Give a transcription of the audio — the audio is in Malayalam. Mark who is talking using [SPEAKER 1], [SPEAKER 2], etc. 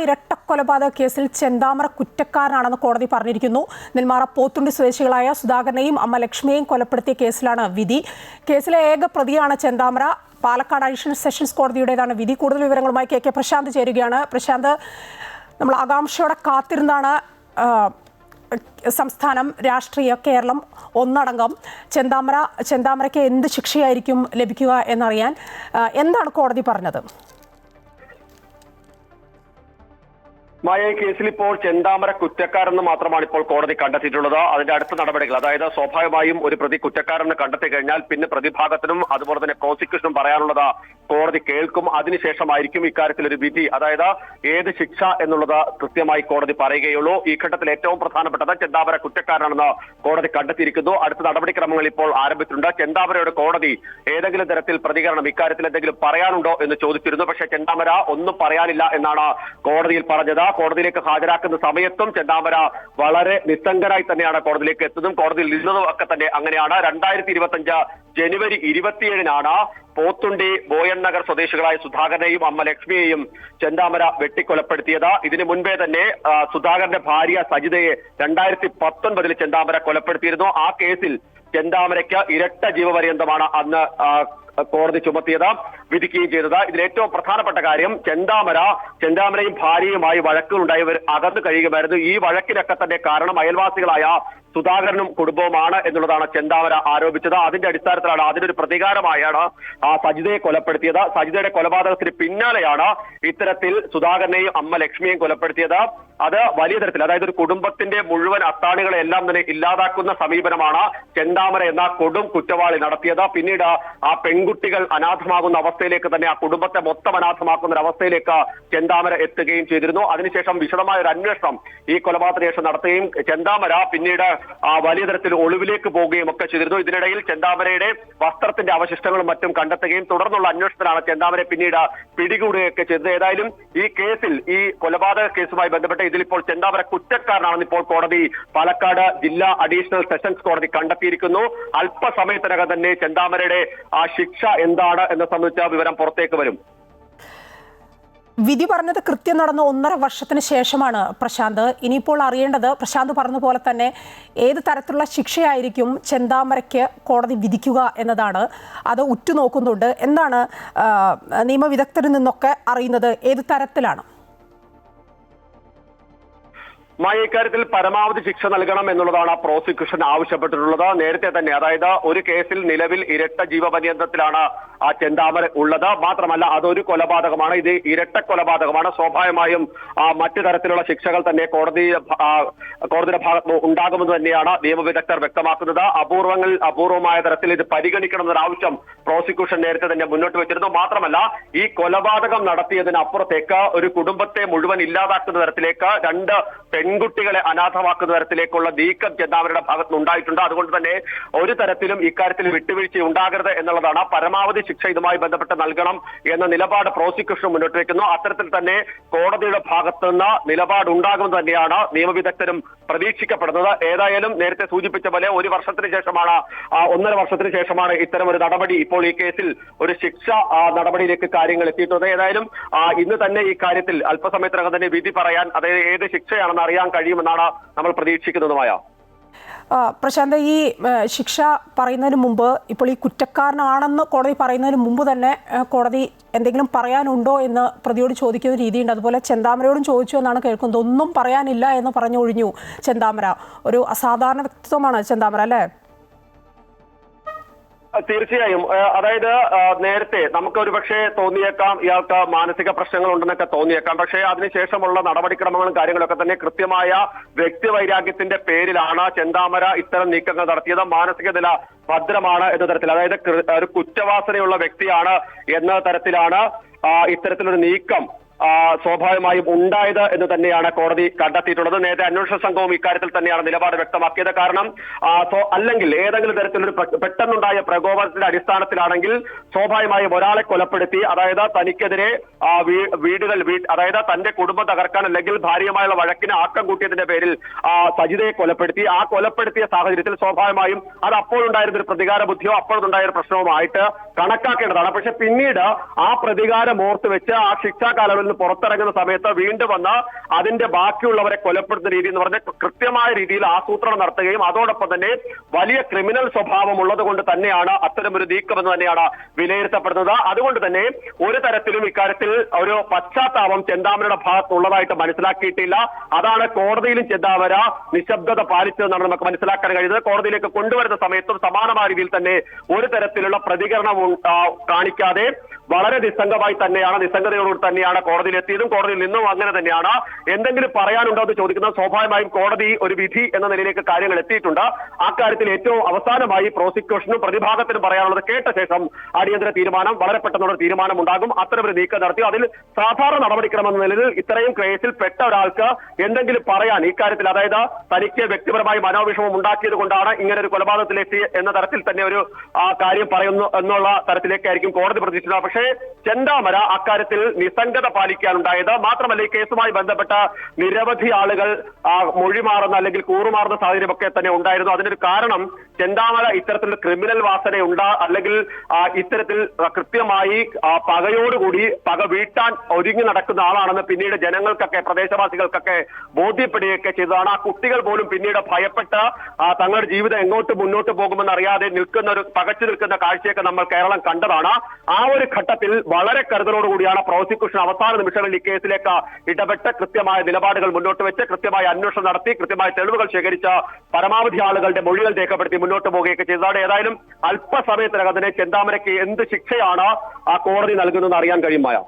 [SPEAKER 1] ഇരട്ടക്കൊലപാതക കേസിൽ ചെന്താമര കുറ്റക്കാരനാണെന്ന് കോടതി പറഞ്ഞിരിക്കുന്നു. നെന്മാറ പോത്തുണ്ടി സ്വദേശികളായ സുധാകരനെയും അമ്മ ലക്ഷ്മിയെയും കൊലപ്പെടുത്തിയ കേസിലാണ് വിധി. കേസിലെ ഏക പ്രതിയാണ് ചെന്താമര. പാലക്കാട് അഡീഷണൽ സെഷൻസ് കോടതിയുടേതാണ് വിധി. കൂടുതൽ വിവരങ്ങളുമായി കെ പ്രശാന്ത് ചേരുകയാണ്. പ്രശാന്ത്, നമ്മൾ ആകാംക്ഷയോടെ കാത്തിരുന്നാണ് സംസ്ഥാനം, രാഷ്ട്രീയ കേരളം ഒന്നടങ്കം ചെന്താമരയ്ക്ക് എന്ത് ശിക്ഷയായിരിക്കും ലഭിക്കുക എന്നറിയാൻ. എന്താണ് കോടതി പറഞ്ഞത്?
[SPEAKER 2] മായ, കേസിൽ ഇപ്പോൾ ചെന്താമര കുറ്റക്കാരെന്ന് മാത്രമാണ് ഇപ്പോൾ കോടതി കണ്ടെത്തിയിട്ടുള്ളത്. അതിന്റെ അടുത്ത നടപടികൾ, അതായത് സ്വാഭാവികമായും ഒരു പ്രതി കുറ്റക്കാരെന്ന് കണ്ടെത്തി കഴിഞ്ഞാൽ പിന്നെ പ്രതിഭാഗത്തിനും അതുപോലെ തന്നെ പ്രോസിക്യൂഷനും പറയാനുള്ളത് കോടതി കേൾക്കും. അതിനുശേഷമായിരിക്കും ഇക്കാര്യത്തിൽ ഒരു വിധി, അതായത് ഏത് ശിക്ഷ എന്നുള്ളത് കൃത്യമായി കോടതി പറയുകയുള്ളൂ. ഈ ഘട്ടത്തിൽ ഏറ്റവും പ്രധാനപ്പെട്ടത് ചെന്താമര കുറ്റക്കാരനാണെന്ന് കോടതി കണ്ടെത്തിയിരിക്കുന്നു. അടുത്ത നടപടിക്രമങ്ങൾ ഇപ്പോൾ ആരംഭിച്ചിട്ടുണ്ട്. ചെന്താമരയുടെ കോടതി ഏതെങ്കിലും തരത്തിൽ പ്രതികരണം ഇക്കാര്യത്തിൽ എന്തെങ്കിലും പറയാനുണ്ടോ എന്ന് ചോദിച്ചിരുന്നു. പക്ഷേ ചെന്താമര ഒന്നും പറയാനില്ല എന്നാണ് കോടതിയിൽ പറഞ്ഞത്. കോടതിയിലേക്ക് ഹാജരാക്കുന്ന സമയത്തും ചെന്താമര വളരെ നിസ്സംഗനായി തന്നെയാണ് കോടതിയിലേക്ക് എത്തുന്നതും കോടതിയിൽ നിന്നതും ഒക്കെ തന്നെ അങ്ങനെയാണ്. 2025 ജനുവരി 27-നാണ് പോത്തുണ്ടി ബോയൻ നഗർ സ്വദേശികളായ സുധാകരനെയും അമ്മ ലക്ഷ്മിയെയും ചെന്താമര വെട്ടിക്കൊലപ്പെടുത്തിയത്. ഇതിനു മുൻപേ തന്നെ സുധാകരന്റെ ഭാര്യ സജിതയെ 2019 ചെന്താമര കൊലപ്പെടുത്തിയിരുന്നു. ആ കേസിൽ ചെന്താമരയ്ക്ക് ഇരട്ട ജീവപര്യന്തമാണ് അന്ന് കോടതി ചുമത്തിയത്, വിധിക്കുകയും ചെയ്തത്. ഇതിൽ ഏറ്റവും പ്രധാനപ്പെട്ട കാര്യം ചെന്താമരയും ഭാര്യയുമായി വഴക്കുകളുണ്ടായവർ അകന്നു കഴിയുമായിരുന്നു. ഈ വഴക്കിനൊക്കെ തന്നെ കാരണം അയൽവാസികളായ സുധാകരനും കുടുംബവുമാണ് എന്നുള്ളതാണ് ചെന്താമര ആരോപിച്ചത്. അതിന്റെ അടിസ്ഥാനത്തിലാണ്, അതിനൊരു പ്രതികാരമായാണ് സജിതയെ കൊലപ്പെടുത്തിയത്. സജിതയുടെ കൊലപാതകത്തിന് പിന്നാലെയാണ് ഇത്തരത്തിൽ സുധാകരനെയും അമ്മ ലക്ഷ്മിയെയും കൊലപ്പെടുത്തിയത്. അത് വലിയ തരത്തിൽ, അതായത് ഒരു കുടുംബത്തിന്റെ മുഴുവൻ അത്താണികളെ എല്ലാം തന്നെ ഇല്ലാതാക്കുന്ന സമീപനമാണ് ചെന്താമര എന്ന കൊടും കുറ്റവാളി നടത്തിയത്. പിന്നീട് ആ പെൺകുട്ടികൾ അനാഥമാകുന്ന അവസ്ഥയിലേക്ക് തന്നെ, ആ കുടുംബത്തെ മൊത്തം അനാഥമാക്കുന്ന ഒരു അവസ്ഥയിലേക്ക് ചെന്താമര എത്തുകയും ചെയ്തിരുന്നു. അതിനുശേഷം വിശദമായ ഒരു അന്വേഷണം ഈ കൊലപാതക ശേഷം നടത്തുകയും ചെന്താമര പിന്നീട് വലിയ തരത്തിൽ ഒളിവിലേക്ക് പോവുകയും ഒക്കെ ചെയ്തിരുന്നു. ഇതിനിടയിൽ ചെന്താമരയുടെ വസ്ത്രത്തിന്റെ അവശിഷ്ടങ്ങളും മറ്റും കണ്ടെത്തുകയും തുടർന്നുള്ള അന്വേഷണത്തിലാണ് ചെന്താമരയെ പിന്നീട് പിടികൂടുകയൊക്കെ ചെയ്തത്. ഏതായാലും ഈ കേസിൽ, ഈ കൊലപാതക കേസുമായി ബന്ധപ്പെട്ട് ഇതിലിപ്പോൾ ചെന്താമര കുറ്റക്കാരനാണെന്ന് ഇപ്പോൾ കോടതി, പാലക്കാട് ജില്ലാ അഡീഷണൽ സെഷൻസ് കോടതി കണ്ടെത്തിയിരിക്കുന്നു. അല്പസമയത്തിനകം തന്നെ ചെന്താമരയുടെ ആ ശിക്ഷ എന്താണ് എന്ന് സംബന്ധിച്ച വിവരം പുറത്തേക്ക് വരും.
[SPEAKER 1] വിധി പറഞ്ഞത് കൃത്യം നടന്ന 1.5 വർഷത്തിന് ശേഷമാണ് പ്രശാന്ത്. ഇനിയിപ്പോൾ അറിയേണ്ടത്, പ്രശാന്ത് പറഞ്ഞ പോലെ തന്നെ, ഏത് തരത്തിലുള്ള ശിക്ഷയായിരിക്കും ചെന്താമരയ്ക്ക് കോടതി വിധിക്കുക എന്നതാണ്. അത് ഉറ്റുനോക്കുന്നുണ്ട്. എന്താണ് നിയമവിദഗ്ധരിൽ നിന്നൊക്കെ അറിയുന്നത്? ഏത് തരത്തിലാണ്?
[SPEAKER 2] ഇക്കാര്യത്തിൽ പരമാവധി ശിക്ഷ നൽകണം എന്നുള്ളതാണ് പ്രോസിക്യൂഷൻ ആവശ്യപ്പെട്ടിട്ടുള്ളത്. നേരത്തെ തന്നെ, അതായത് ഒരു കേസിൽ നിലവിൽ ഇരട്ട ജീവപര്യന്തത്തിലാണ് ആ ചെന്താമര ഉള്ളത്. മാത്രമല്ല, അതൊരു കൊലപാതകമാണ്, ഇത് ഇരട്ട കൊലപാതകമാണ്. സ്വാഭാവികമായും മറ്റു തരത്തിലുള്ള ശിക്ഷകൾ തന്നെ കോടതിയുടെ ഭാഗത്ത് ഉണ്ടാകുമെന്ന് തന്നെയാണ് നിയമവിദഗ്ധർ വ്യക്തമാക്കുന്നത്. അപൂർവമായ തരത്തിൽ ഇത് പരിഗണിക്കണമെന്നൊരു ആവശ്യം പ്രോസിക്യൂഷൻ നേരത്തെ തന്നെ മുന്നോട്ട് വെച്ചിരുന്നു. മാത്രമല്ല, ഈ കൊലപാതകം നടത്തിയതിനപ്പുറത്തേക്ക് ഒരു കുടുംബത്തെ മുഴുവൻ ഇല്ലാതാക്കുന്ന തരത്തിലേക്ക്, 2 പെൺകുട്ടികളെ അനാഥമാക്കുന്ന തരത്തിലേക്കുള്ള നീക്കം ചെന്താമരയുടെ ഭാഗത്ത് ഉണ്ടായിട്ടുണ്ട്. അതുകൊണ്ട് തന്നെ ഒരു തരത്തിലും ഇക്കാര്യത്തിൽ വിട്ടുവീഴ്ച ഉണ്ടാകരുത് എന്നുള്ളതാണ്. പരമാവധി ശിക്ഷ ഇതുമായി ബന്ധപ്പെട്ട് നൽകണം എന്ന നിലപാട് പ്രോസിക്യൂഷൻ മുന്നോട്ട് വയ്ക്കുന്നു. അത്തരത്തിൽ തന്നെ കോടതിയുടെ ഭാഗത്തുനിന്ന് നിലപാടുണ്ടാകുമെന്ന് തന്നെയാണ് നിയമവിദഗ്ധരും പ്രതീക്ഷിക്കപ്പെടുന്നത്. ഏതായാലും നേരത്തെ സൂചിപ്പിച്ച പോലെ 1 വർഷത്തിന് ശേഷമാണ്, 1.5 വർഷത്തിന് ശേഷമാണ് ഇത്തരം ഒരു നടപടി, ഇപ്പോൾ ഈ കേസിൽ ഒരു ശിക്ഷ നടപടിയിലേക്ക് കാര്യങ്ങൾ എത്തിയിട്ടുള്ളത്. ഏതായാലും ഇന്ന് തന്നെ ഈ കാര്യത്തിൽ അല്പസമയത്തിനകം തന്നെ വിധി പറയാൻ, അതായത് ഏത് ശിക്ഷയാണെന്ന് അറിയാൻ കഴിയുമെന്നാണ് നമ്മൾ പ്രതീക്ഷിക്കുന്നതുമായ.
[SPEAKER 1] പ്രശാന്ത്, ഈ ശിക്ഷ പറയുന്നതിന് മുമ്പ്, ഇപ്പോൾ ഈ കുറ്റക്കാരനാണെന്ന് കോടതി പറയുന്നതിന് മുമ്പ് തന്നെ കോടതി എന്തെങ്കിലും പറയാനുണ്ടോ എന്ന് പ്രതിയോട് ചോദിക്കുന്ന രീതിയുണ്ട്. അതുപോലെ ചെന്താമരയോടും ചോദിച്ചു എന്നാണ് കേൾക്കുന്നത്. ഒന്നും പറയാനില്ല എന്ന് പറഞ്ഞൊഴിഞ്ഞു ചെന്താമര. ഒരു അസാധാരണ വ്യക്തിത്വമാണ് ചെന്താമര, അല്ലേ?
[SPEAKER 2] തീർച്ചയായും. അതായത് നേരത്തെ നമുക്ക് ഒരുപക്ഷെ തോന്നിയേക്കാം ഇയാൾക്ക് മാനസിക പ്രശ്നങ്ങൾ ഉണ്ടെന്നൊക്കെ തോന്നിയേക്കാം. പക്ഷേ അതിനുശേഷമുള്ള നടപടിക്രമങ്ങളും കാര്യങ്ങളൊക്കെ തന്നെ കൃത്യമായ വ്യക്തിവൈരാഗ്യത്തിന്റെ പേരിലാണ് ചെന്താമര ഇത്തരം നീക്കങ്ങൾ നടത്തിയത്. മാനസിക നില ഭദ്രമാണ് എന്ന തരത്തിൽ, അതായത് ഒരു കുറ്റവാസനയുള്ള വ്യക്തിയാണ് എന്ന തരത്തിലാണ് ഇത്തരത്തിലൊരു നീക്കം സ്വാഭാവികമായും ഉണ്ടായത് എന്ന് തന്നെയാണ് കോടതി കണ്ടെത്തിയിട്ടുള്ളത്. നേരത്തെ അന്വേഷണ സംഘവും ഇക്കാര്യത്തിൽ തന്നെയാണ് നിലപാട് വ്യക്തമാക്കിയത്. കാരണം അല്ലെങ്കിൽ ഏതെങ്കിലും തരത്തിലൊരു പെട്ടെന്നുണ്ടായ പ്രകോപനത്തിന്റെ അടിസ്ഥാനത്തിലാണെങ്കിൽ സ്വാഭാവികമായും ഒരാളെ കൊലപ്പെടുത്തി, അതായത് തനിക്കെതിരെ അതായത് തന്റെ കുടുംബം തകർക്കാൻ അല്ലെങ്കിൽ ഭാര്യയുമായുള്ള വഴക്കിന് ആക്കം കൂട്ടിയതിന്റെ പേരിൽ സജിതയെ കൊലപ്പെടുത്തി. ആ കൊലപ്പെടുത്തിയ സാഹചര്യത്തിൽ സ്വാഭാവികമായും അത് അപ്പോഴുണ്ടായിരുന്ന ഒരു പ്രതികാര ബുദ്ധിയോ അപ്പോഴുണ്ടായ ഒരു പ്രശ്നവുമായിട്ട് കണക്കാക്കേണ്ടതാണ്. പക്ഷെ പിന്നീട് ആ പ്രതികാരം ഓർത്ത് വെച്ച് ആ ശിക്ഷാ കാലയളവിൽ നിന്ന് പുറത്തിറങ്ങുന്ന സമയത്ത് വീണ്ടും വന്ന് അതിന്റെ ബാക്കിയുള്ളവരെ കൊലപ്പെടുത്തുന്ന രീതി എന്ന് പറഞ്ഞാൽ കൃത്യമായ രീതിയിൽ ആസൂത്രണം നടത്തുകയും അതോടൊപ്പം തന്നെ വലിയ ക്രിമിനൽ സ്വഭാവം ഉള്ളത് കൊണ്ട് തന്നെയാണ് അത്തരമൊരു നീക്കമെന്ന് തന്നെയാണ് വിലയിരുത്തപ്പെടുന്നത്. അതുകൊണ്ട് തന്നെ ഒരു തരത്തിലും ഇക്കാര്യത്തിൽ ഒരു പശ്ചാത്താപം ചെന്താമരയുടെ ഭാഗത്തുള്ളതായിട്ട് മനസ്സിലാക്കിയിട്ടില്ല. അതാണ് കോടതിയിലും ചെന്താമര നിശബ്ദത പാലിച്ചതെന്നാണ് നമുക്ക് മനസ്സിലാക്കാൻ കഴിയുന്നത്. കോടതിയിലേക്ക് കൊണ്ടുവരുന്ന സമയത്തും സമാനമായ രീതിയിൽ തന്നെ ഒരു തരത്തിലുള്ള പ്രതികരണം കാണിക്കാതെ വളരെ നിസ്സംഗതയോടുകൂടി തന്നെയാണ് കോടതിയിൽ എത്തിയതും കോടതിയിൽ നിന്നും അങ്ങനെ തന്നെയാണ്. എന്തെങ്കിലും പറയാനുണ്ടോ എന്ന് ചോദിക്കുന്നത് സ്വാഭാവികമായും കോടതി ഒരു വിധി എന്ന നിലയിലേക്ക് കാര്യങ്ങൾ എത്തിയിട്ടുണ്ട്. ആ കാര്യത്തിൽ ഏറ്റവും അവസാനമായി പ്രോസിക്യൂഷനും പ്രതിഭാഗത്തിനും പറയാനുള്ളത് കേട്ട ശേഷം അടിയന്തര തീരുമാനം വളരെ പെട്ടെന്നുള്ള തീരുമാനം ഉണ്ടാകും. അത്തരമൊരു നീക്കം നടത്തി അതിൽ സാധാരണ നടപടിക്രമെന്ന നിലയിൽ ഇത്രയും കേസിൽ പെട്ട ഒരാൾക്ക് എന്തെങ്കിലും പറയാൻ ഇക്കാര്യത്തിൽ, അതായത് തനിക്ക് വ്യക്തിപരമായി മനോവിഷമം ഉണ്ടാക്കിയത് കൊണ്ടാണ് ഇങ്ങനെ ഒരു കൊലപാതകത്തിലെത്തി എന്ന തരത്തിൽ തന്നെ ഒരു കാര്യം പറയുന്നു എന്നുള്ള തരത്തിലേക്കായിരിക്കും കോടതി പ്രതീക്ഷിക്കുന്നത്. പക്ഷേ ചെന്താമര അക്കാര്യത്തിൽ നിസ്സംഗത പാലിക്കാനുണ്ടായത്. മാത്രമല്ല ഈ കേസുമായി ബന്ധപ്പെട്ട നിരവധി ആളുകൾ മൊഴി മാറുന്ന അല്ലെങ്കിൽ കൂറുമാറുന്ന സാഹചര്യമൊക്കെ തന്നെ ഉണ്ടായിരുന്നു. അതിനൊരു കാരണം ചെന്താമര ഇത്തരത്തിലുള്ള ക്രിമിനൽ വാസനയുണ്ട് അല്ലെങ്കിൽ ഇത്തരത്തിൽ കൃത്യമായി പകയോടുകൂടി പക വീട്ടാൻ ഒരുങ്ങി നടക്കുന്ന ആളാണെന്ന് പിന്നീട് ജനങ്ങൾക്കൊക്കെ പ്രദേശവാസികൾക്കൊക്കെ ബോധ്യപ്പെടുകയൊക്കെ ചെയ്തതാണ്. ആ കുട്ടികൾ പോലും പിന്നീട് ഭയപ്പെട്ട് തങ്ങളുടെ ജീവിതം എങ്ങോട്ട് മുന്നോട്ട് പോകുമെന്ന് അറിയാതെ പകച്ചു നിൽക്കുന്ന കാഴ്ചയൊക്കെ നമ്മൾ കേരളം കണ്ടതാണ്. ആ ഒരു ഘട്ടത്തിൽ വളരെ കരുതലോടുകൂടിയാണ് പ്രോസിക്യൂഷൻ അവസാന നിമിഷങ്ങളിൽ ഈ കേസിലേക്ക് ഇടപെട്ട് കൃത്യമായ നിലപാടുകൾ മുന്നോട്ട് വെച്ച് കൃത്യമായ അന്വേഷണം നടത്തി കൃത്യമായ തെളിവുകൾ ശേഖരിച്ച് പരമാവധി ആളുകളുടെ മൊഴികൾ രേഖപ്പെടുത്തി മുന്നോട്ട് പോവുകയൊക്കെ ചെയ്തതാണ്. ഏതായാലും അല്പസമയത്തിനകം തന്നെ ചെന്താമരയ്ക്ക് എന്ത് ശിക്ഷയാണ് ആ കോടതി നൽകുന്നതെന്ന് അറിയാൻ കഴിയുമായ